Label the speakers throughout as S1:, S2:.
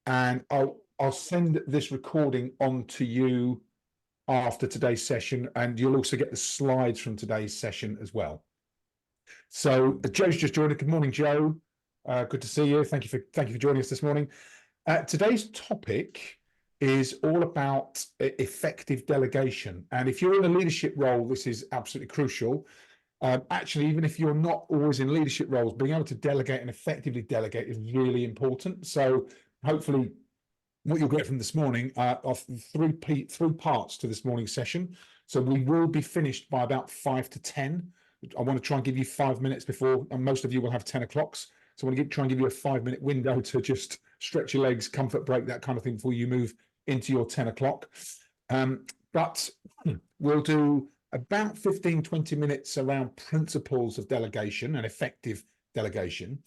S1: and I'll send this recording on to you after today's session, and you'll also get the slides from today's session as well. So Joe's just joined us. Good morning, Joe. Good to see you. Thank you for joining us this morning. Today's topic is all about effective delegation, and if you're in a leadership role, this is absolutely crucial. Actually, even if you're not always in leadership roles, being able to delegate and effectively delegate is really important. So hopefully what you'll get from this morning are three parts to this morning's session. So we will be finished by about 5 to 10. I want to try and give you 5 minutes before, and most of you will have 10 o'clocks. So I want to try and give you a 5-minute window to just stretch your legs, comfort break, that kind of thing before you move into your 10 o'clock. But we'll do about 15-20 minutes around principles of delegation and effective delegation.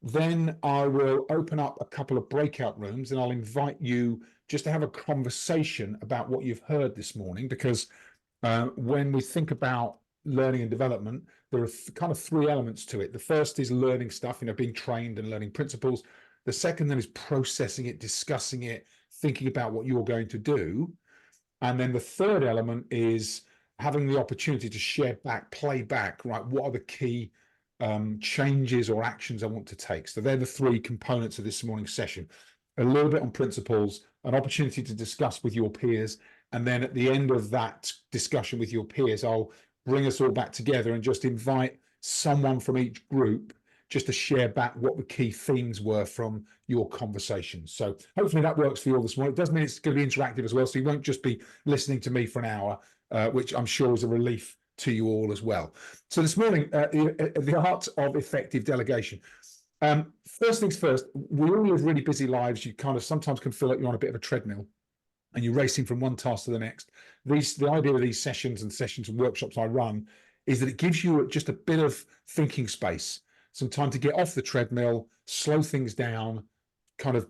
S1: Then I will open up a couple of breakout rooms, and I'll invite you just to have a conversation about what you've heard this morning, because when we think about learning and development, there are kind of 3 elements to it. The first is learning stuff, being trained and learning principles. The second then is processing it, discussing it, thinking about what you're going to do. And then the third element is having the opportunity to share back, play back, right? What are the key changes or actions I want to take? So they're the 3 components of this morning's session. A little bit on principles, an opportunity to discuss with your peers, and then at the end of that discussion with your peers, I'll bring us all back together and just invite someone from each group just to share back what the key themes were from your conversations. So hopefully that works for you all this morning. It does mean it's going to be interactive as well, so you won't just be listening to me for an hour, which I'm sure is a relief to you all as well. So this morning, the art of effective delegation. First things first, we all live really busy lives. You kind of sometimes can feel like you're on a bit of a treadmill and you're racing from one task to the next. The idea of these sessions and workshops I run is that it gives you just a bit of thinking space, some time to get off the treadmill, slow things down, kind of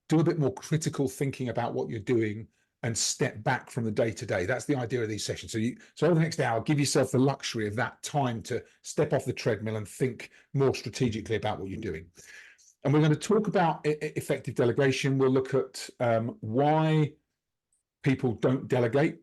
S1: do a bit more critical thinking about what you're doing, and step back from the day-to-day. That's the idea of these sessions. So over the next hour, give yourself the luxury of that time to step off the treadmill and think more strategically about what you're doing. And we're going to talk about effective delegation. We'll look at why people don't delegate.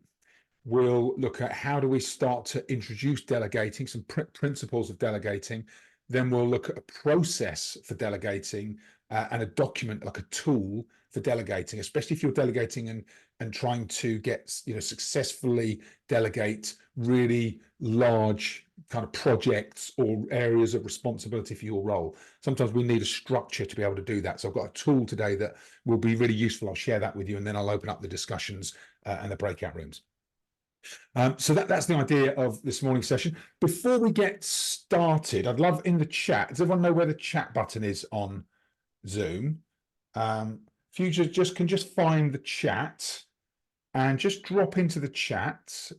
S1: We'll look at how do we start to introduce delegating, some principles of delegating. Then we'll look at a process for delegating and a document, like a tool for delegating, especially if you're delegating and trying to get, successfully delegate really large kind of projects or areas of responsibility for your role. Sometimes we need a structure to be able to do that. So I've got a tool today that will be really useful. I'll share that with you, and then I'll open up the discussions and the breakout rooms. So that's the idea of this morning's session. Before we get started, I'd love in the chat, does everyone know where the chat button is on Zoom? If you just can find the chat and just drop into the chat.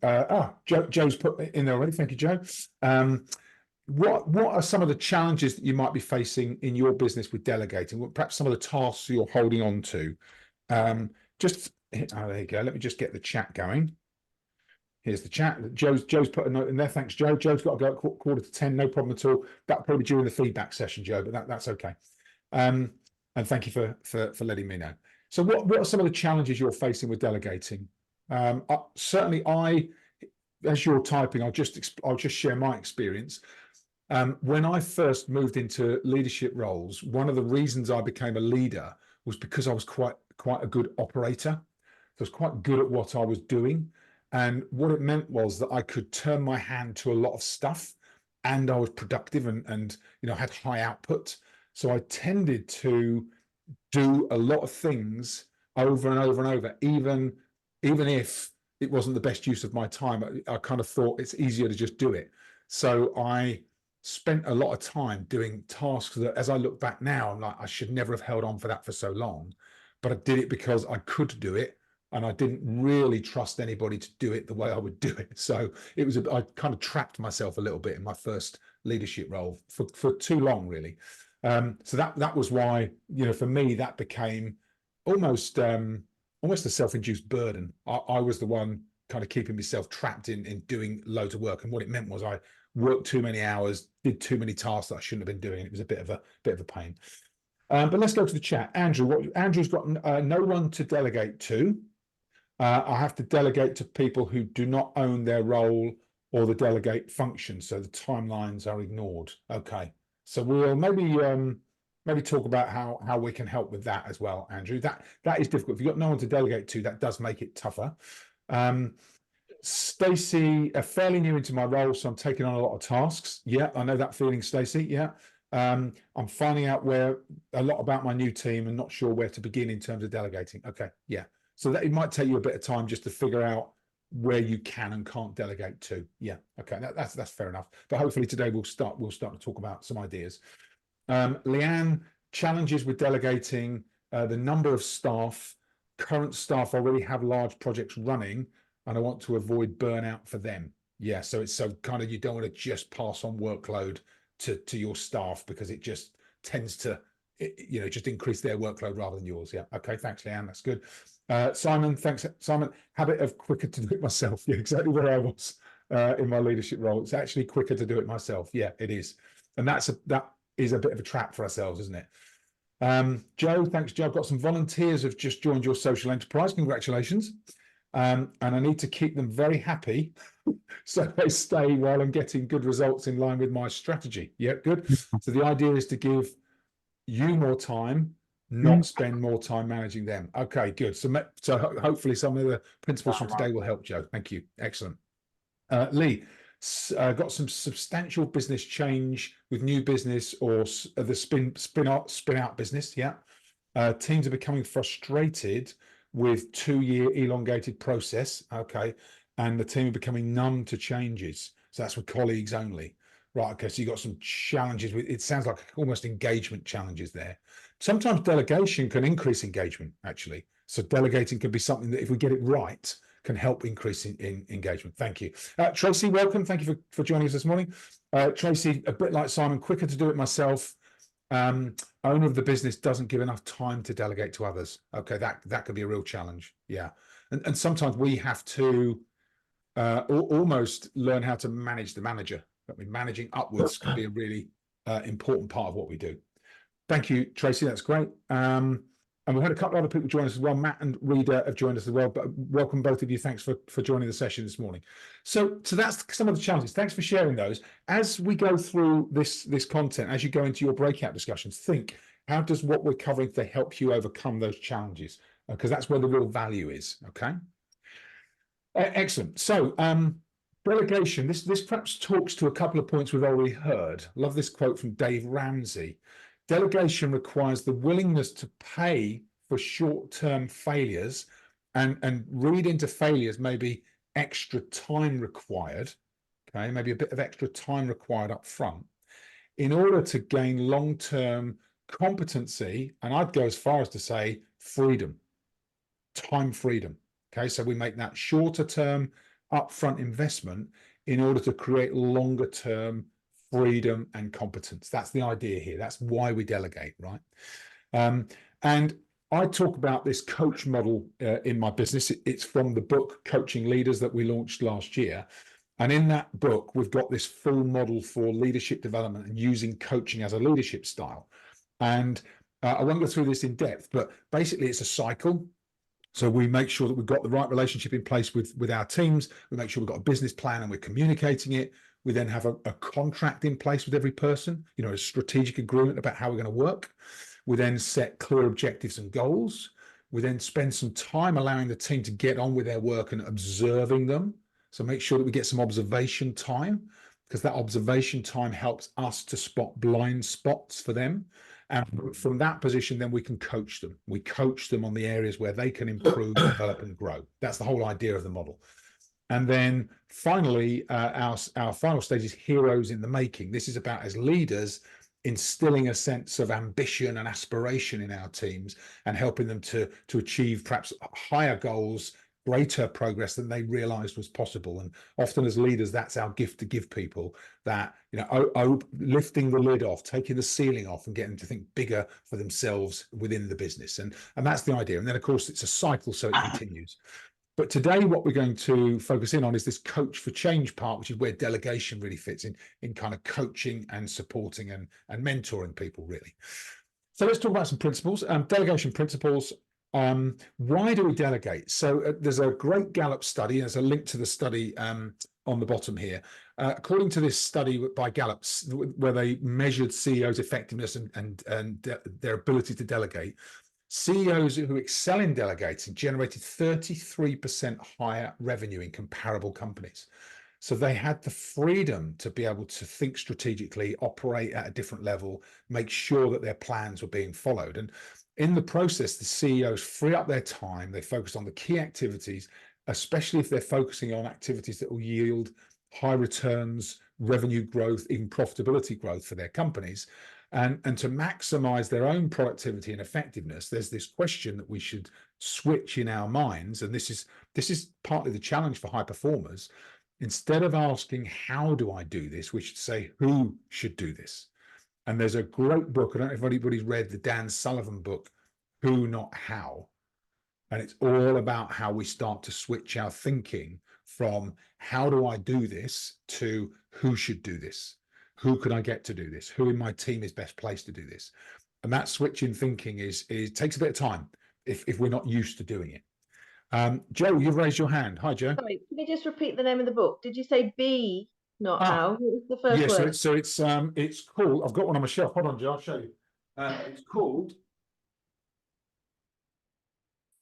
S1: Joe's put it in there already. Thank you, Joe. What are some of the challenges that you might be facing in your business with delegating? Perhaps some of the tasks you're holding on to. There you go. Let me just get the chat going. Here's the chat. Joe's put a note in there. Thanks, Joe. Joe's got to go at 9:45, no problem at all. That'll probably be during the feedback session, Joe, but that's okay. And thank you for letting me know. So what are some of the challenges you're facing with delegating? Certainly, as you're typing, I'll just share my experience. When I first moved into leadership roles, one of the reasons I became a leader was because I was quite a good operator. So I was quite good at what I was doing. And what it meant was that I could turn my hand to a lot of stuff, and I was productive and had high output. So I tended to do a lot of things over and over and over, even if it wasn't the best use of my time. I kind of thought it's easier to just do it. So I spent a lot of time doing tasks that, as I look back now, I'm like, I should never have held on for that for so long. But I did it because I could do it, and I didn't really trust anybody to do it the way I would do it. So I kind of trapped myself a little bit in my first leadership role for too long, really. So that was why, for me, that became almost a self-induced burden. I was the one kind of keeping myself trapped in doing loads of work. And what it meant was I worked too many hours, did too many tasks that I shouldn't have been doing. It was a bit of a pain. But let's go to the chat. Andrew's got no one to delegate to. I have to delegate to people who do not own their role or the delegate function, so the timelines are ignored. Okay, so we'll maybe talk about how we can help with that as well, Andrew. That is difficult. If you've got no one to delegate to, that does make it tougher. Stacey, fairly new into my role, so I'm taking on a lot of tasks. Yeah, I know that feeling, Stacey. Yeah. I'm finding out a lot about my new team and not sure where to begin in terms of delegating. Okay, yeah. So that it might take you a bit of time just to figure out where you can and can't delegate to. Yeah, okay, that's fair enough. But hopefully today we'll start to talk about some ideas. Leanne, challenges with delegating, the number of staff. Current staff already have large projects running, and I want to avoid burnout for them. Yeah, so it's kind of, you don't want to just pass on workload to your staff, because it just tends to just increase their workload rather than yours. Yeah, okay, thanks, Leanne, that's good. Simon, thanks, Simon. Habit of quicker to do it myself. Yeah, exactly where I was in my leadership role. It's actually quicker to do it myself. Yeah, it is, and that is a bit of a trap for ourselves, isn't it? Joe, thanks, Joe. I've got some volunteers who've just joined your social enterprise. Congratulations. And I need to keep them very happy so they stay while I'm getting good results in line with my strategy. Yeah, good. So the idea is to give you more time, not spend more time managing them. Okay, good. So hopefully some of the principles from today will help, Joe. Thank you. Excellent. Lee, got some substantial business change with new business or the spin out business. Yeah. Teams are becoming frustrated with 2-year elongated process. Okay. And the team are becoming numb to changes. So that's with colleagues only. Right. Okay. So you've got some challenges with, it sounds like almost engagement challenges there. Sometimes delegation can increase engagement, actually. So delegating can be something that, if we get it right, can help increase in engagement. Thank you. Tracy, welcome. Thank you for joining us this morning. Tracy, a bit like Simon, quicker to do it myself. Owner of the business doesn't give enough time to delegate to others. Okay, that could be a real challenge. Yeah. And sometimes we have to almost learn how to manage the manager. I mean, managing upwards can be a really important part of what we do. Thank you, Tracy. That's great. And we've had a couple of other people join us as well. Matt and Rita have joined us as well. But welcome, both of you. Thanks for joining the session this morning. So that's some of the challenges. Thanks for sharing those. As we go through this content, as you go into your breakout discussions, think, how does what we're covering today help you overcome those challenges? Because that's where the real value is. Okay. Excellent. So delegation. This perhaps talks to a couple of points we've already heard. Love this quote from Dave Ramsey. Delegation requires the willingness to pay for short-term failures, and read into failures maybe extra time required, okay, maybe a bit of extra time required up front in order to gain long-term competency, and I'd go as far as to say freedom, time freedom. Okay, so we make that shorter-term upfront investment in order to create longer-term freedom and competence. That's the idea here. That's why we delegate, right? And I talk about this coach model in my business. It's from the book Coaching Leaders that we launched last year. And in that book, we've got this full model for leadership development and using coaching as a leadership style. And I won't go through this in depth, but basically it's a cycle. So we make sure that we've got the right relationship in place with our teams. We make sure we've got a business plan and we're communicating it. We then have a contract in place with every person, a strategic agreement about how we're going to work. We then set clear objectives and goals. We then spend some time allowing the team to get on with their work and observing them. So make sure that we get some observation time, because that observation time helps us to spot blind spots for them. And from that position, then we can coach them. We coach them on the areas where they can improve, develop, and grow. That's the whole idea of the model. And then finally, our final stage is heroes in the making. This is about, as leaders, instilling a sense of ambition and aspiration in our teams and helping them to achieve perhaps higher goals, greater progress than they realized was possible. And often as leaders, that's our gift to give people, that, lifting the lid off, taking the ceiling off and getting them to think bigger for themselves within the business. And that's the idea. And then, of course, it's a cycle, so it continues. But today, what we're going to focus in on is this coach for change part, which is where delegation really fits in kind of coaching and supporting and mentoring people, really. So let's talk about some principles. Delegation principles. Why do we delegate? So there's a great Gallup study. There's a link to the study on the bottom here. According to this study by Gallup, where they measured CEOs' effectiveness and their ability to delegate, CEOs who excel in delegating generated 33% higher revenue in comparable companies. So they had the freedom to be able to think strategically, operate at a different level, make sure that their plans were being followed. And in the process, the CEOs free up their time. They focus on the key activities, especially if they're focusing on activities that will yield high returns, revenue growth, even profitability growth for their companies. And to maximize their own productivity and effectiveness, there's this question that we should switch in our minds. And this is partly the challenge for high performers. Instead of asking, how do I do this? We should say, who should do this? And there's a great book. I don't know if anybody's read the Dan Sullivan book, Who, Not How. And it's all about how we start to switch our thinking from how do I do this to who should do this? Who could I get to do this? Who in my team is best placed to do this? And that switch in thinking takes a bit of time if we're not used to doing it. Joe, you've raised your hand. Hi, Joe.
S2: Sorry, can you just repeat the name of the book? Did you say be, not how? What was the first
S1: Yeah,
S2: word?
S1: it's called. I've got one on my shelf. Hold on, Joe. I'll show you. It's called.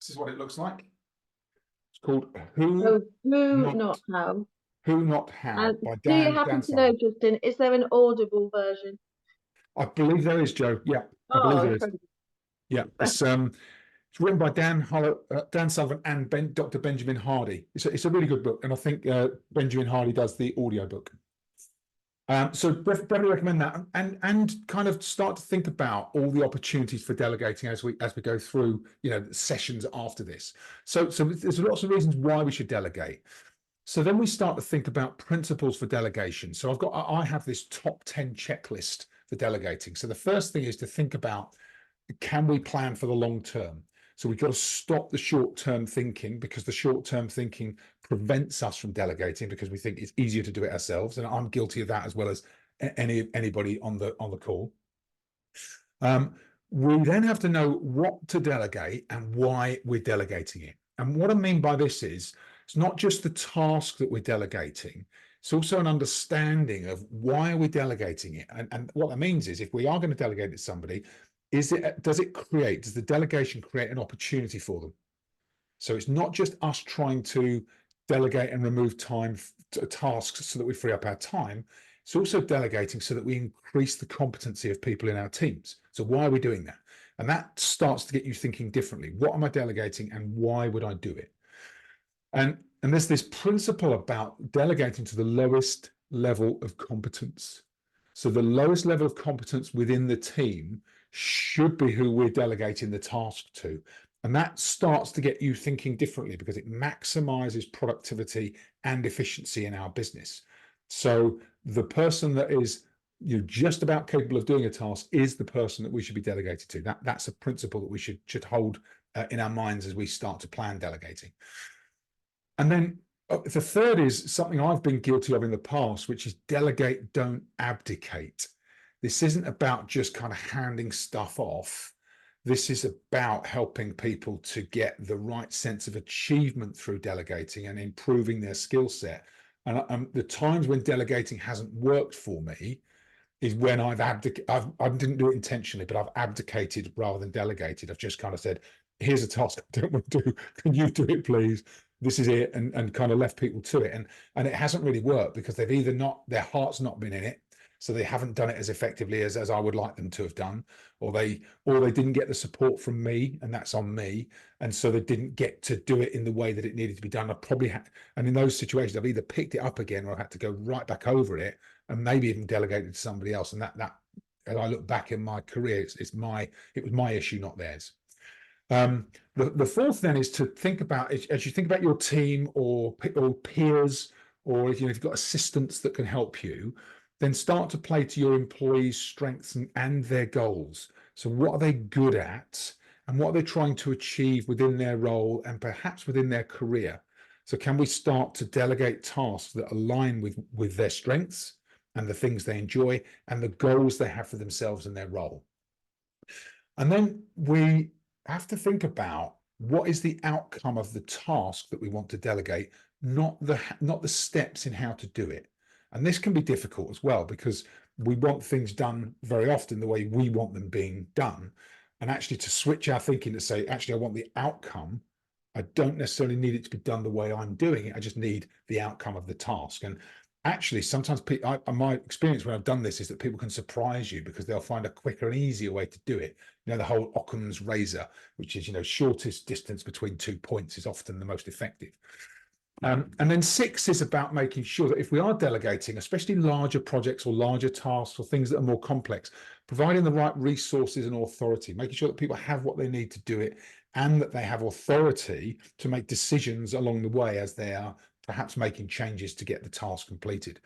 S1: This is what it looks like. It's called Who,
S2: Not How.
S1: Who, Not How by
S2: Do you
S1: Dan
S2: happen to
S1: Sullivan.
S2: know, Justin, is there an audible version?
S1: I believe there is, Joe. Yeah, I believe there is.
S2: Incredible.
S1: Yeah, it's written by Dan Sullivan and Dr. Benjamin Hardy. It's a really good book, and I think Benjamin Hardy does the audio book. So definitely recommend that, and kind of start to think about all the opportunities for delegating as we go through, sessions after this. So there's lots of reasons why we should delegate. So then we start to think about principles for delegation. So I have this top 10 checklist for delegating. So the first thing is to think about, can we plan for the long term? So we've got to stop the short-term thinking, because the short-term thinking prevents us from delegating because we think it's easier to do it ourselves. And I'm guilty of that as well as anybody on the call. We then have to know what to delegate and why we're delegating it. And what I mean by this is, it's not just the task that we're delegating, it's also an understanding of why are we delegating it. And what that means is, if we are going to delegate it to somebody, does the delegation create an opportunity for them? So it's not just us trying to delegate and remove time to tasks so that we free up our time. It's also delegating so that we increase the competency of people in our teams. So why are we doing that? And that starts to get you thinking differently. What am I delegating and why would I do it? And there's this principle about delegating to the lowest level of competence. So the lowest level of competence within the team should be who we're delegating the task to. And that starts to get you thinking differently, because it maximizes productivity and efficiency in our business. So the person that is just about capable of doing a task is the person that we should be delegated to. That's a principle that we should hold in our minds as we start to plan delegating. And then the third is something I've been guilty of in the past, which is delegate, don't abdicate. This isn't about just kind of handing stuff off. This is about helping people to get the right sense of achievement through delegating and improving their skill set. And the times when delegating hasn't worked for me is when I didn't do it intentionally, but I've abdicated rather than delegated. I've just kind of said, here's a task I don't want to do. Can you do it, please? This is it, and kind of left people to it. And it hasn't really worked, because they've either their heart's not been in it, so they haven't done it as effectively as I would like them to have done, or they didn't get the support from me, and that's on me. And so they didn't get to do it in the way that it needed to be done. And in those situations, I've either picked it up again, or I've had to go right back over it and maybe even delegated to somebody else. And that as I look back in my career, it was my issue, not theirs. The fourth then is to think about, as you think about your team or peers, or if you've got assistants that can help you, then start to play to your employees' strengths and their goals. So what are they good at, and what are they trying to achieve within their role and perhaps within their career? So can we start to delegate tasks that align with their strengths and the things they enjoy and the goals they have for themselves and their role? And then we have to think about what is the outcome of the task that we want to delegate, not the steps in how to do it. And this can be difficult as well, because we want things done very often the way we want them being done. And actually to switch our thinking to say, actually, I want the outcome. I don't necessarily need it to be done the way I'm doing it. I just need the outcome of the task. And actually, sometimes my experience when I've done this is that people can surprise you because they'll find a quicker and easier way to do it. The whole Occam's razor, which is, shortest distance between 2 points is often the most effective. And then 6 is about making sure that if we are delegating, especially larger projects or larger tasks or things that are more complex, providing the right resources and authority, making sure that people have what they need to do it, and that they have authority to make decisions along the way as they are perhaps making changes to get the task completed.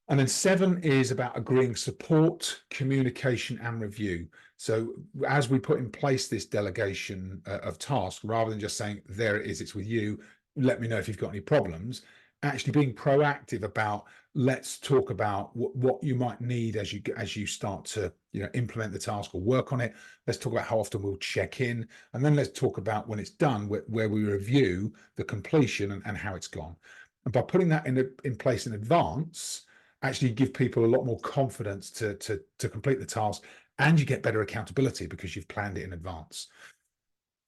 S1: And then 7 is about agreeing support, communication, and review. So as we put in place this delegation of tasks, rather than just saying, there it is, it's with you, let me know if you've got any problems, actually being proactive about, let's talk about what you might need as you start to implement the task or work on it. Let's talk about how often we'll check in, and then let's talk about when it's done, where we review the completion and how it's gone. And by putting that in place in advance, actually give people a lot more confidence to complete the task, and you get better accountability because you've planned it in advance.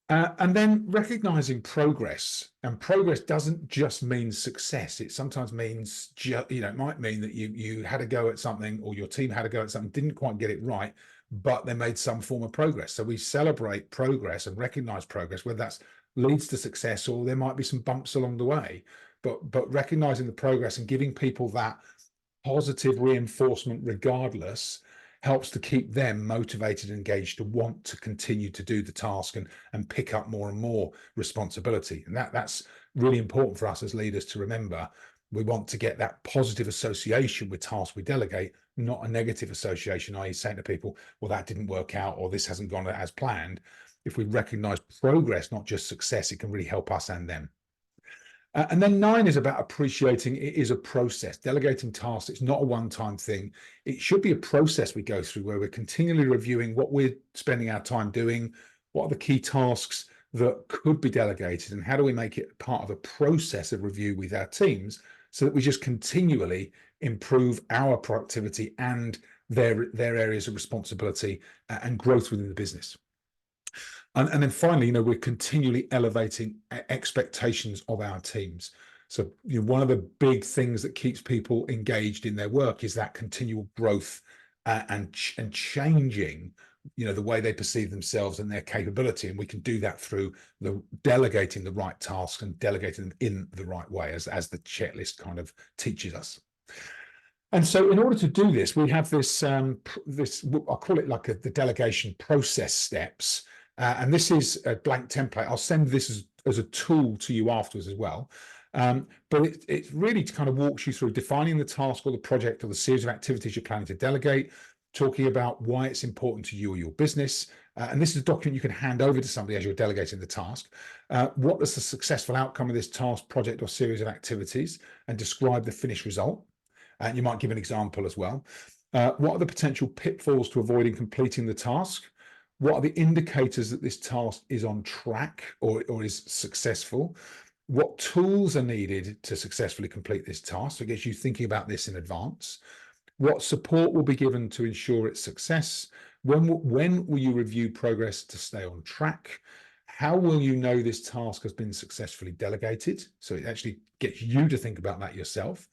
S1: And then recognizing progress, and progress doesn't just mean success. It sometimes means, it might mean that you had a go at something, or your team had a go at something, didn't quite get it right, but they made some form of progress. So we celebrate progress and recognize progress, whether that leads to success or there might be some bumps along the way. But recognizing the progress and giving people that positive reinforcement regardless helps to keep them motivated and engaged to want to continue to do the task and pick up more and more responsibility. And that's really important for us as leaders to remember. We want to get that positive association with tasks we delegate, not a negative association, i.e. saying to people, well, that didn't work out, or this hasn't gone as planned. If we recognize progress, not just success, it can really help us and them. And then 9 is about appreciating it is a process. Delegating tasks, it's not a one-time thing. It should be a process we go through where we're continually reviewing what we're spending our time doing, what are the key tasks that could be delegated, and how do we make it part of a process of review with our teams so that we just continually improve our productivity and their areas of responsibility and growth within the business. And then finally, we're continually elevating expectations of our teams. So, one of the big things that keeps people engaged in their work is that continual growth and changing, the way they perceive themselves and their capability. And we can do that through delegating the right tasks and delegating them in the right way, as the checklist kind of teaches us. And so in order to do this, we have this, I'll call it like the delegation process steps. And this is a blank template. I'll send this as a tool to you afterwards as well. But it really kind of walks you through defining the task or the project or the series of activities you're planning to delegate, talking about why it's important to you or your business. And this is a document you can hand over to somebody as you're delegating the task. What is the successful outcome of this task, project, or series of activities, and describe the finished result. And you might give an example as well. What are the potential pitfalls to avoiding completing the task? What are the indicators that this task is on track or is successful? What tools are needed to successfully complete this task? So it gets you thinking about this in advance. What support will be given to ensure its success? When will you review progress to stay on track? How will you know this task has been successfully delegated? So it actually gets you to think about that yourself.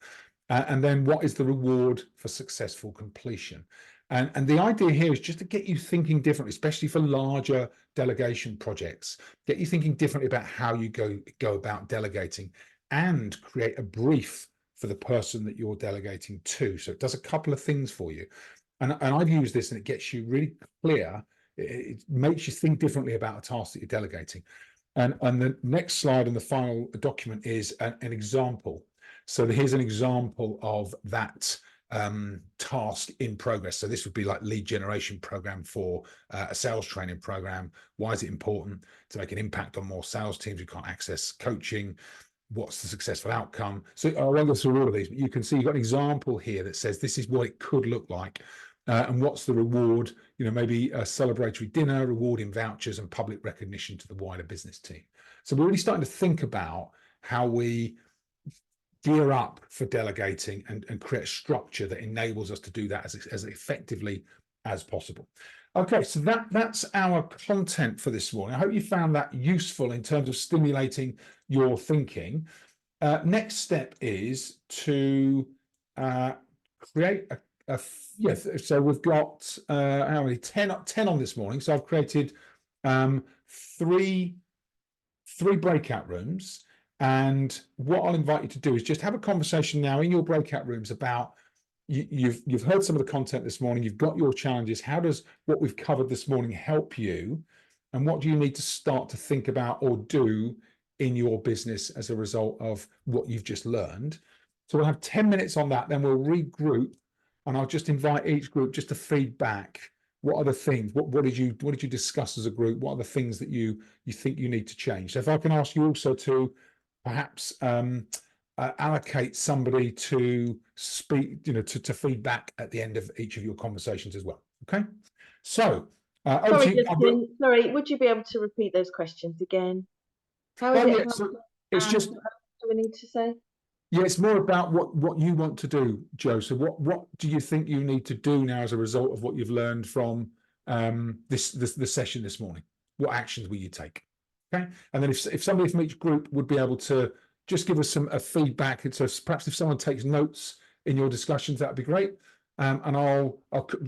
S1: And then what is the reward for successful completion? And the idea here is just to get you thinking differently, especially for larger delegation projects, get you thinking differently about how you go about delegating, and create a brief for the person that you're delegating to. So it does a couple of things for you. And I've used this, and it gets you really clear. It makes you think differently about a task that you're delegating. And the next slide in the final document is an example. So here's an example of that task in progress. So this would be like lead generation program for a sales training program. Why is it important to make an impact on more sales teams who can't access coaching? What's the successful outcome? So I won't go through all of these, but you can see you've got an example here that says this is what it could look like. and what's the reward, maybe a celebratory dinner, rewarding vouchers and public recognition to the wider business team. So we're really starting to think about how we gear up for delegating and create a structure that enables us to do that as effectively as possible. Okay, so that's our content for this morning. I hope you found that useful in terms of stimulating your thinking. Next step is to create so we've got how many 10 on this morning. So I've created three breakout rooms, and what I'll invite you to do is just have a conversation now in your breakout rooms about you've heard some of the content this morning, you've got your challenges. How does what we've covered this morning help you, and what do you need to start to think about or do in your business as a result of what you've just learned? So we'll have 10 minutes on that, then we'll regroup, and I'll just invite each group just to feed back. What are the things? What did you discuss as a group? What are the things that you think you need to change? So if I can ask you also to perhaps allocate somebody to speak, to feedback at the end of each of your conversations as well. Okay. So
S2: sorry, would you be able to repeat those questions again? How is it?
S1: So it's just.
S2: What do we need to say?
S1: Yeah, it's more about what you want to do, Joe. So what do you think you need to do now as a result of what you've learned from this session this morning? What actions will you take? Okay, and then if somebody from each group would be able to just give us some feedback, and so perhaps if someone takes notes in your discussions, that'd be great. And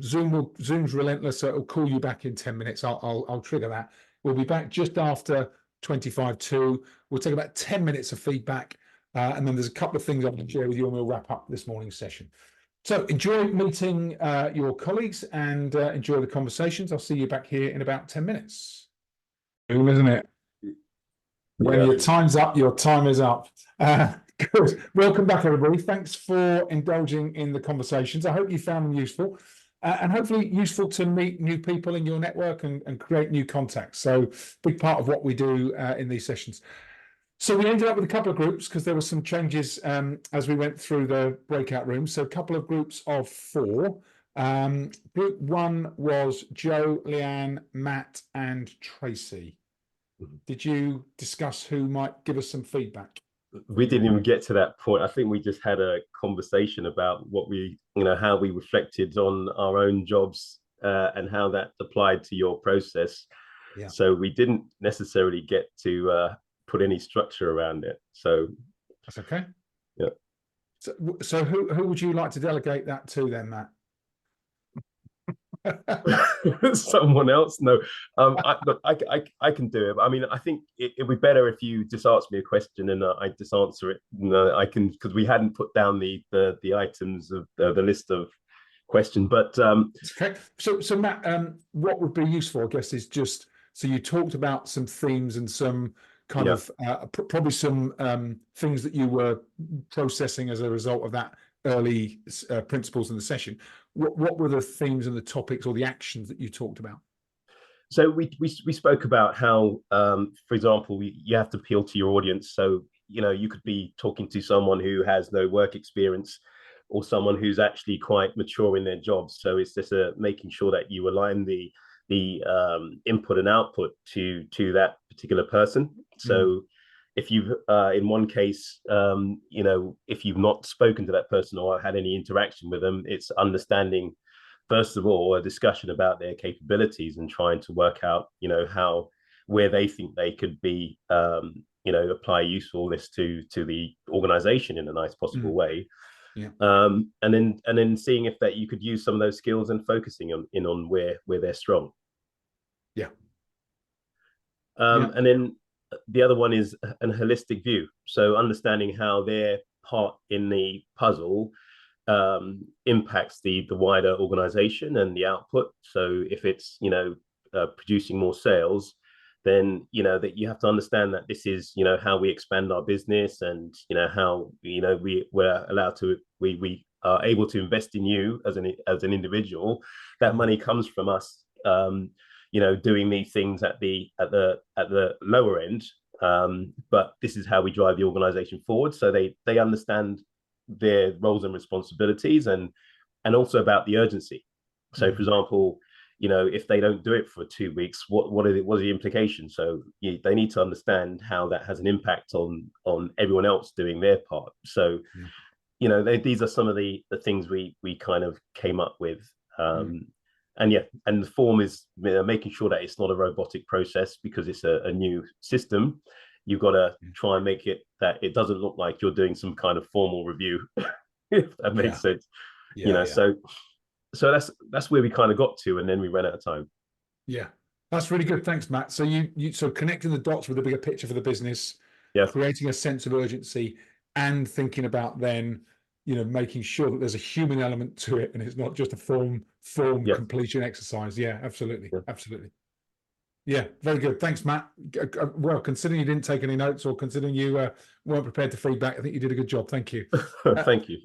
S1: Zoom's relentless, so it'll call you back in 10 minutes. I'll trigger that. We'll be back just after 25 to. We'll take about 10 minutes of feedback. And then there's a couple of things I can share with you, and we'll wrap up this morning's session. So enjoy meeting your colleagues and enjoy the conversations. I'll see you back here in about 10 minutes. Isn't it? When your time's up, your time is up. Good. Welcome back, everybody. Thanks for indulging in the conversations. I hope you found them useful. And hopefully useful to meet new people in your network and create new contacts. So big part of what we do in these sessions. So we ended up with a couple of groups because there were some changes as we went through the breakout rooms. So a couple of groups of 4. Group 1 was Joe, Leanne, Matt, and Tracy. Did you discuss who might give us some feedback?
S3: We didn't even get to that point. I think we just had a conversation about what how we reflected on our own jobs and how that applied to your process. Yeah. So we didn't necessarily get to put any structure around it. So
S1: that's okay.
S3: Yeah.
S1: So who would you like to delegate that to then, Matt?
S3: Someone else? No, I can do it. I mean, I think it'd be better if you just ask me a question and I just answer it. I can, because we hadn't put down the items of the list of questions. But
S1: okay. So Matt, what would be useful, I guess, is just so you talked about some themes and some kind of probably some things that you were processing as a result of that early principles in the session. What were the themes and the topics or the actions that you talked about?
S3: So we spoke about how, for example, you have to appeal to your audience. So, you could be talking to someone who has no work experience or someone who's actually quite mature in their job. So it's just making sure that you align the input and output to that particular person. So if you've in one case, if you've not spoken to that person or had any interaction with them, it's understanding, first of all, a discussion about their capabilities and trying to work out, where they think they could be, apply usefulness to the organization in a nice possible way.
S1: Yeah.
S3: And then seeing if that you could use some of those skills and focusing on where they're strong.
S1: Yeah.
S3: And then the other one is a holistic view. So understanding how their part in the puzzle impacts the wider organization and the output. So if it's, producing more sales, then, that you have to understand that this is, how we expand our business and, how, we're allowed to, we are able to invest in you as an individual. That money comes from us, doing these things at the lower end, but this is how we drive the organization forward. So they understand their roles and responsibilities and also about the urgency. So, for example, if they don't do it for 2 weeks, what are the implications? So they need to understand how that has an impact on everyone else doing their part. So, these are some of the things we kind of came up with. And the form is making sure that it's not a robotic process, because it's a new system. You've got to try and make it that it doesn't look like you're doing some kind of formal review, if that makes sense. So that's where we kind of got to, and then we ran out of time.
S1: Yeah, that's really good. Thanks, Matt. So so connecting the dots with a bigger picture for the business, creating a sense of urgency, and thinking about then, making sure that there's a human element to it, and it's not just a form completion exercise. Yeah, absolutely, absolutely. Yeah, very good. Thanks, Matt. Well, considering you didn't take any notes, or considering you weren't prepared to feedback, I think you did a good job. Thank you.
S3: Thank you.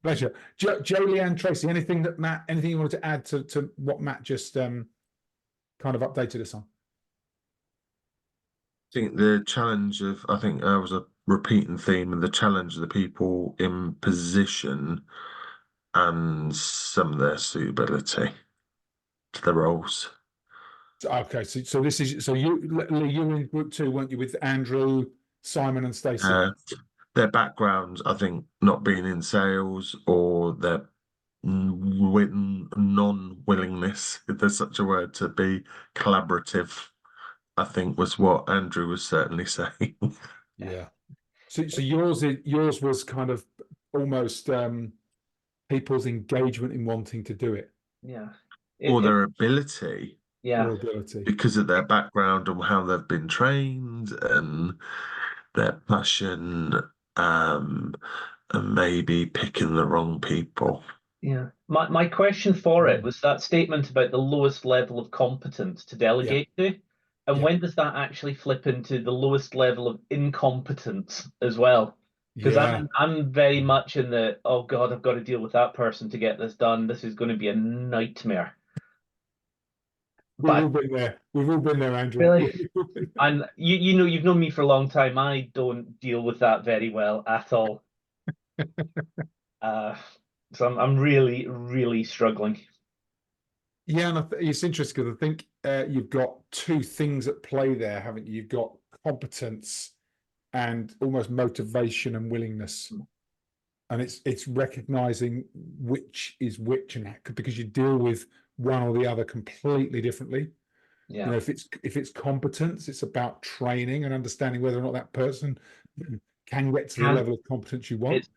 S1: Pleasure. Jolie-Ann, Tracy, anything you wanted to add to what Matt just kind of updated us on?
S4: I think the challenge of, I think was a repeating theme, and the challenge of the people in position and some of their suitability to the roles.
S1: Okay, so this is, so you were in group 2, weren't you, with Andrew, Simon, and Stacey?
S4: Their backgrounds, I think, not being in sales, or their non-willingness, if there's such a word, to be collaborative, I think was what Andrew was certainly saying.
S1: Yeah. So yours was kind of almost people's engagement in wanting to do it.
S2: Yeah.
S4: Or their ability.
S2: Yeah.
S1: Or ability.
S4: Because of their background and how they've been trained, and their passion, and maybe picking the wrong people.
S2: Yeah. My question for it was that statement about the lowest level of competence to delegate to. And when does that actually flip into the lowest level of incompetence as well? Because I'm very much in the, oh God, I've got to deal with that person to get this done. This is going to be a nightmare.
S1: We've all been there. We've all been there, Andrew.
S2: Really? And you've known me for a long time. I don't deal with that very well at all. So I'm really, really struggling. Yeah,
S1: and it's interesting because I think you've got two things at play there, haven't you? You've got competence and almost motivation and willingness, and it's recognizing which is which, and because you deal with one or the other completely differently.
S2: Yeah.
S1: If it's competence, it's about training and understanding whether or not that person can get to the level of competence you want.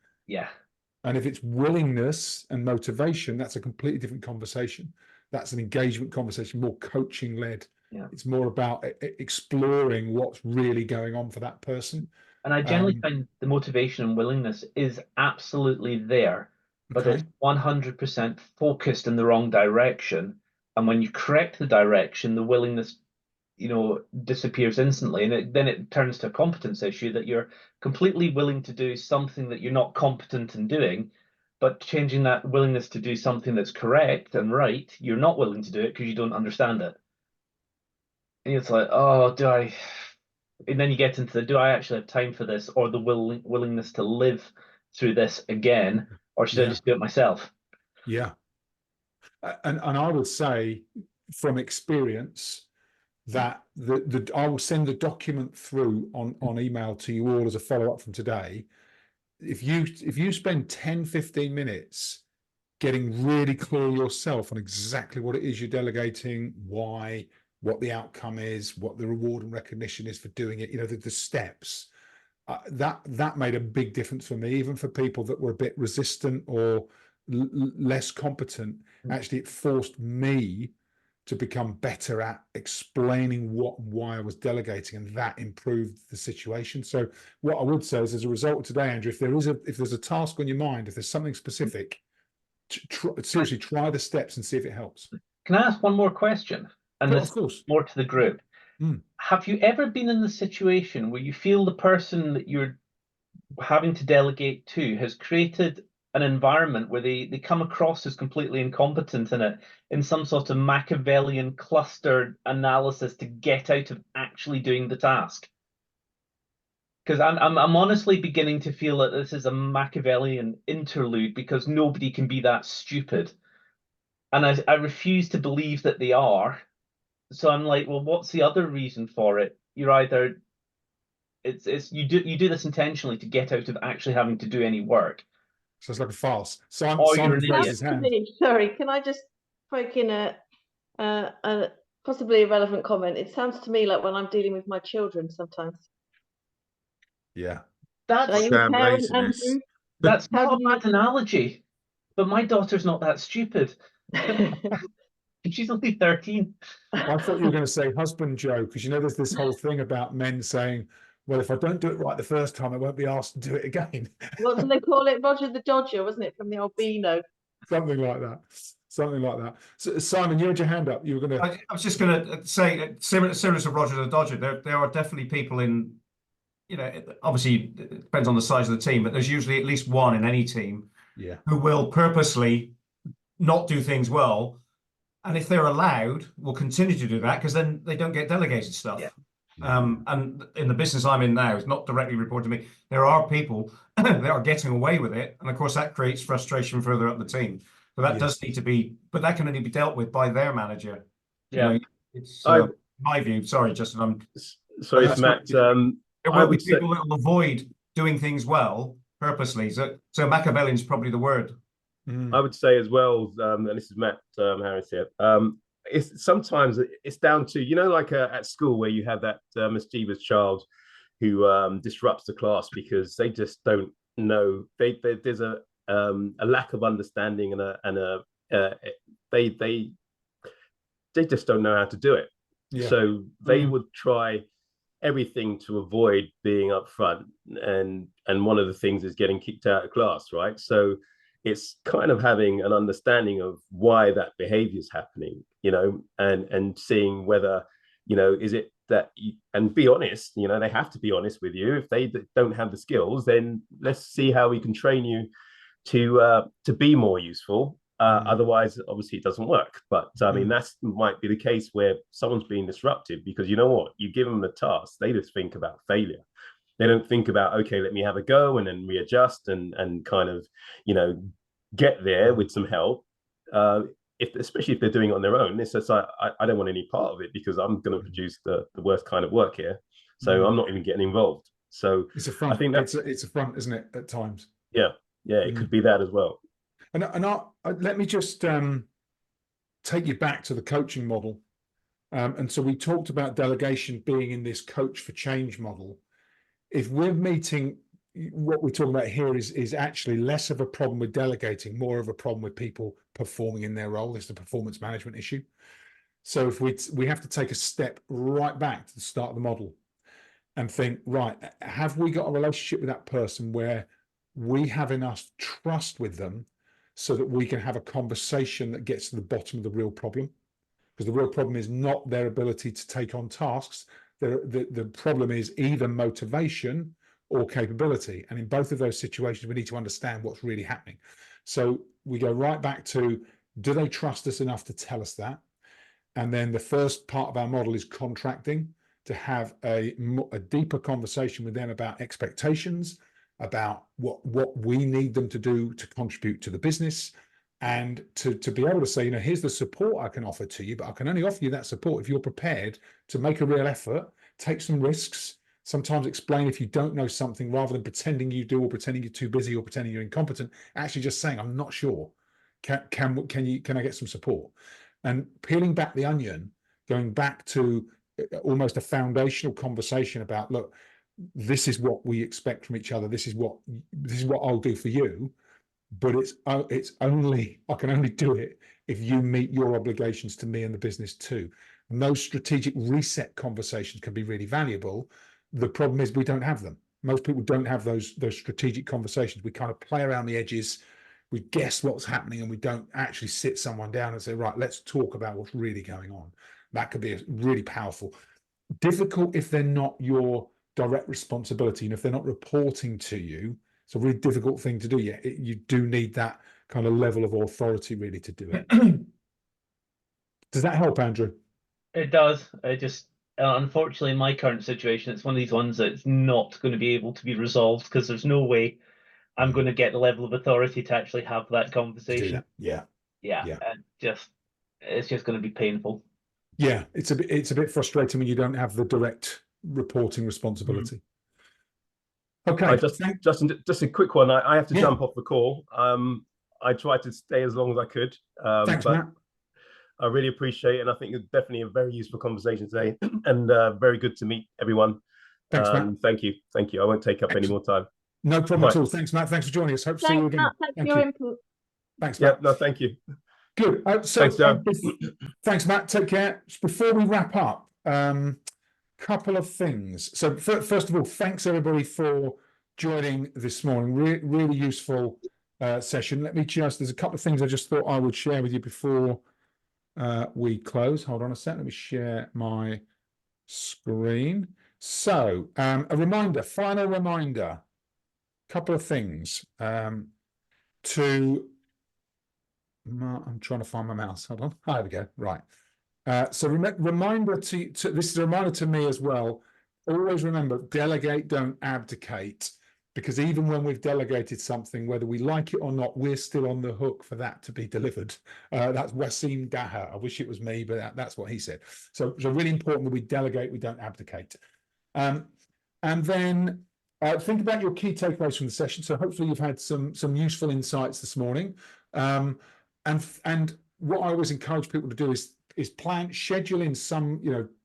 S1: And if it's willingness and motivation, that's a completely different conversation. That's an engagement conversation, more coaching led. It's more about exploring what's really going on for that person.
S2: And I generally find the motivation and willingness is absolutely there, but it's 100% focused in the wrong direction. And when you correct the direction, the willingness, disappears instantly. And then it turns to a competence issue, that you're completely willing to do something that you're not competent in doing, but changing that willingness to do something that's correct and right, you're not willing to do it because you don't understand it. And it's like, oh, and then you get into do I actually have time for this, or the willingness to live through this again, or should I just do it myself?
S1: Yeah. And I would say from experience that I will send the document through on email to you all as a follow-up from today. If you spend 10-15 minutes getting really clear yourself on exactly what it is you're delegating, why, what the outcome is, what the reward and recognition is for doing it, the steps, that made a big difference for me, even for people that were a bit resistant or less competent. Actually, it forced me to become better at explaining what and why I was delegating, and that improved the situation. So what I would say is, as a result of today, Andrew, if there's a task on your mind, if there's something specific, seriously try the steps and see if it helps.
S2: Can I ask one more question? And this, of course, more to the group. Have you ever been in the situation where you feel the person that you're having to delegate to has created an environment where they come across as completely incompetent in it, in some sort of Machiavellian clustered analysis to get out of actually doing the task? Because I'm honestly beginning to feel that this is a Machiavellian interlude, because nobody can be that stupid. and I refuse to believe that they are. So I'm like, well, what's the other reason for it? You're either it's you do this intentionally to get out of actually having to do any work,
S1: So it's like a farce.
S2: or you're
S1: Simon's
S2: an
S1: raised
S2: idiot.
S1: his hand.
S5: Sorry, can I just poke in a possibly irrelevant comment? It sounds to me like when I'm dealing with my children sometimes.
S1: Yeah.
S5: Are
S2: That's
S5: you a
S4: Damn
S5: parent,
S4: laziness.
S5: Andrew?
S2: that's
S5: How
S2: not a
S5: do you-
S2: bad analogy, but my daughter's not that stupid. She's only 13.
S1: I thought you were going to say husband Joe, because you know there's this whole thing about men saying, well, if I don't do it right the first time, I won't be asked to do it again.
S5: What do they call it? Roger the Dodger, wasn't it, from the old Beano?
S1: Something like that. Something like that. So, Simon, you had your hand up. You were going to.
S6: I was just going to say, similar to Roger the Dodger, there are definitely people in, obviously it depends on the size of the team, but there's usually at least one in any team
S1: Yeah.
S6: who will purposely not do things well. And if they're allowed, will continue to do that because then they don't get delegated stuff.
S2: Yeah.
S6: And in the business I'm in now, it's not directly reported to me. There are people that are getting away with it. And of course, that creates frustration further up the team. So that does need to be, but that can only be dealt with by their manager.
S2: Yeah.
S6: It's
S3: I-
S6: my view. Sorry, Justin.
S3: Sorry,
S1: that's
S3: Matt.
S6: There
S3: I
S6: will be
S3: would say-
S6: people that will avoid doing things well purposely. So Machiavellian is probably the word.
S3: I would say as well, and this is Matt Harris here. It's sometimes it's down to, like at school where you have that mischievous child who disrupts the class because they just don't know. There's a lack of understanding and they just don't know how to do it.
S1: Yeah.
S3: So they would try everything to avoid being upfront, and one of the things is getting kicked out of class, right? So it's kind of having an understanding of why that behavior is happening, and seeing whether, is it that and be honest, they have to be honest with you. If they don't have the skills, then let's see how we can train you to be more useful. Otherwise, obviously, it doesn't work. But I mean, that might be the case where someone's being disruptive because you know what? You give them the task, they just think about failure. They don't think about, okay, let me have a go and then readjust and kind of, get there with some help. Especially if they're doing it on their own, it's just I don't want any part of it because I'm going to produce the worst kind of work here. So I'm not even getting involved. So
S1: It's a front.
S3: I think that's
S1: it's a front, isn't it? At times.
S3: Yeah, it could be that as well.
S1: And let me just take you back to the coaching model. And so we talked about delegation being in this coach for change model. If we're meeting, what we're talking about here is actually less of a problem with delegating, more of a problem with people performing in their role. It's the performance management issue. So if we have to take a step right back to the start of the model and think, right, have we got a relationship with that person where we have enough trust with them so that we can have a conversation that gets to the bottom of the real problem? Because the real problem is not their ability to take on tasks. The problem is either motivation or capability. And in both of those situations, we need to understand what's really happening. So we go right back to, do they trust us enough to tell us that? And then the first part of our model is contracting, to have a deeper conversation with them about expectations, about what we need them to do to contribute to the business, and to be able to say, here's the support I can offer to you, but I can only offer you that support if you're prepared to make a real effort, take some risks, sometimes explain if you don't know something rather than pretending you do or pretending you're too busy or pretending you're incompetent, actually just saying, I'm not sure. Can I get some support? And peeling back the onion, going back to almost a foundational conversation about, look, this is what we expect from each other. This is what I'll do for you. But it's only, I can only do it if you meet your obligations to me and the business too. And those strategic reset conversations can be really valuable. The problem is we don't have them. Most people don't have those strategic conversations. We kind of play around the edges. We guess what's happening and we don't actually sit someone down and say, right, let's talk about what's really going on. That could be really powerful. Difficult if they're not your direct responsibility and if they're not reporting to you. It's a really difficult thing to do. You do need that kind of level of authority really to do it. Does that help, Andrew?
S2: It does. I just, unfortunately, in my current situation, it's one of these ones that's not going to be able to be resolved because there's no way I'm going to get the level of authority to actually have that conversation.
S1: Yeah.
S2: Yeah,
S1: Yeah.
S2: and it's just going to be painful.
S1: Yeah, it's a bit frustrating when you don't have the direct reporting responsibility. Okay,
S3: just a quick one. I have to
S1: Yeah.
S3: jump off the call. I tried to stay as long as I could,
S1: thanks,
S3: but
S1: Matt.
S3: I really appreciate it, and I think it's definitely a very useful conversation today, and very good to meet everyone.
S1: Thanks, Matt.
S3: Thank you. I won't take up any more time.
S1: No problem at
S3: Right.
S1: all. Thanks, Matt. Thanks for joining us. Hope to see you
S5: Thanks,
S1: again.
S5: Matt. Thanks for
S1: Thank
S5: your
S1: you.
S5: input.
S1: Thanks,
S3: Yeah,
S1: Matt.
S3: no, thank you.
S1: Good.
S3: Thanks, Joe.
S1: Thanks, Matt. Take care. Before we wrap up, couple of things. So first of all, thanks everybody for joining this morning. Really useful session. There's a couple of things I just thought I would share with you before we close. Hold on a sec. Let me share my screen. So final reminder, couple of things I'm trying to find my mouse. Hold on. There we go. Right. So reminder to this is a reminder to me as well. Always remember, delegate, don't abdicate, because even when we've delegated something, whether we like it or not, we're still on the hook for that to be delivered. That's Wasim Daha. I wish it was me, but that's what he said. So really important that we delegate, we don't abdicate. And then think about your key takeaways from the session. So hopefully you've had some useful insights this morning. And what I always encourage people to do is schedule in some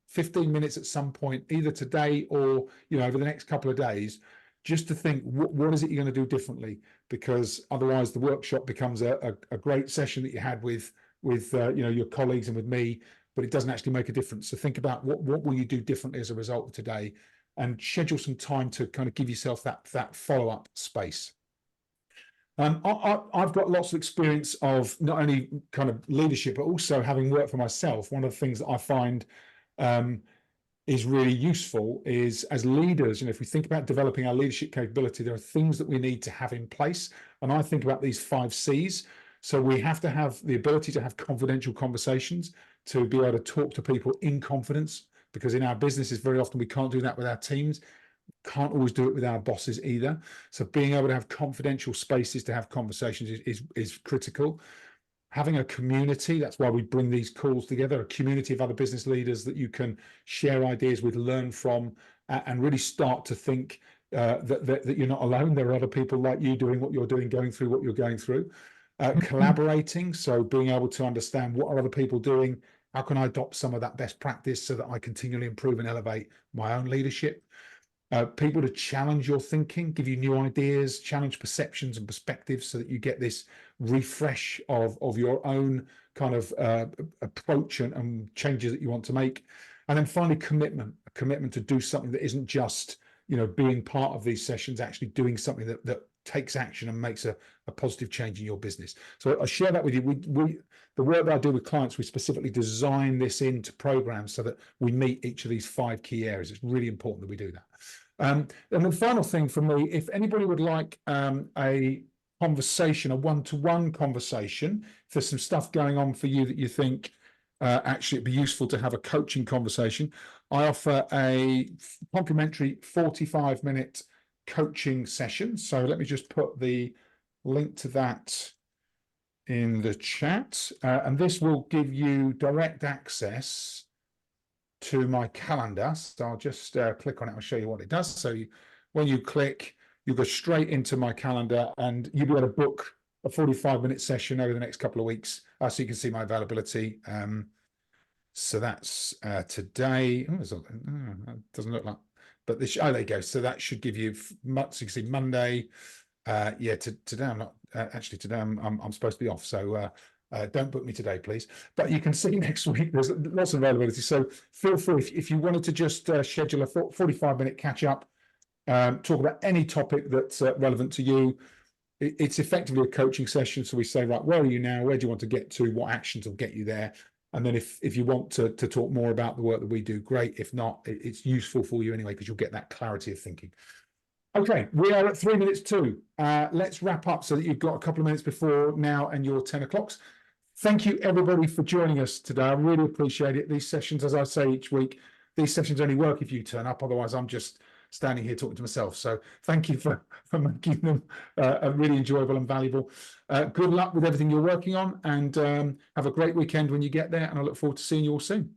S1: 15 minutes at some point, either today or over the next couple of days, just to think what is it you're going to do differently, because otherwise the workshop becomes a great session that you had with your colleagues and with me, but it doesn't actually make a difference. So think about what will you do differently as a result of today, and schedule some time to kind of give yourself that follow-up space. I've got lots of experience of not only kind of leadership, but also having worked for myself. One of the things that I find is really useful is, as leaders, if we think about developing our leadership capability, there are things that we need to have in place. And I think about these 5 C's. So we have to have the ability to have confidential conversations, to be able to talk to people in confidence, because in our businesses, very often we can't do that with our teams. Can't always do it with our bosses either. So being able to have confidential spaces to have conversations is critical. Having a community, that's why we bring these calls together, a community of other business leaders that you can share ideas with, learn from, and really start to think that you're not alone. There are other people like you doing what you're doing, going through what you're going through. Collaborating, so being able to understand what are other people doing, how can I adopt some of that best practice so that I continually improve and elevate my own leadership. People to challenge your thinking, give you new ideas, challenge perceptions and perspectives, so that you get this refresh of your own kind of approach and changes that you want to make. And then finally, a commitment to do something that isn't just being part of these sessions, actually doing something that takes action and makes a positive change in your business. So I share that with you. The work that I do with clients, we specifically design this into programs so that we meet each of these 5 key areas. It's really important that we do that. And the final thing for me, if anybody would like a conversation, a one-to-one conversation, if there's some stuff going on for you that you think actually it'd be useful to have a coaching conversation, I offer a complimentary 45-minute coaching session. So let me just put the link to that in the chat, and this will give you direct access to my calendar. So I'll just click on it. I'll show you what it does. So when you click, you go straight into my calendar, and you'll be able to book a 45-minute session over the next couple of weeks, so you can see my availability. So that's today. It doesn't look like, but this. There you go. So that should give you, so you can see Monday. Today I'm not actually. Today I'm supposed to be off. So don't book me today, please. But you can see next week there's lots of availability. So feel free if you wanted to just schedule a 45-minute catch up, talk about any topic that's relevant to you. It's effectively a coaching session. So we say, right, where are you now? Where do you want to get to? What actions will get you there? And then if you want to talk more about the work that we do, great. If not, it's useful for you anyway, because you'll get that clarity of thinking. Okay, we are at 3 minutes to. Let's wrap up so that you've got a couple of minutes before now and your 10 o'clocks. Thank you, everybody, for joining us today. I really appreciate it. These sessions, as I say each week, these sessions only work if you turn up. Otherwise, I'm just standing here talking to myself. So thank you for making them really enjoyable and valuable. Good luck with everything you're working on, and have a great weekend when you get there. And I look forward to seeing you all soon.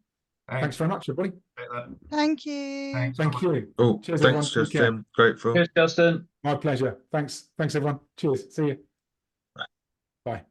S1: Thanks very much, everybody.
S7: Thank you.
S6: Thanks.
S1: Thank you.
S4: Oh,
S1: Cheers,
S4: thanks,
S1: everyone. Take care.
S4: Justin. Grateful.
S2: Cheers, Justin.
S1: My pleasure. Thanks, everyone. Cheers. See you. Bye.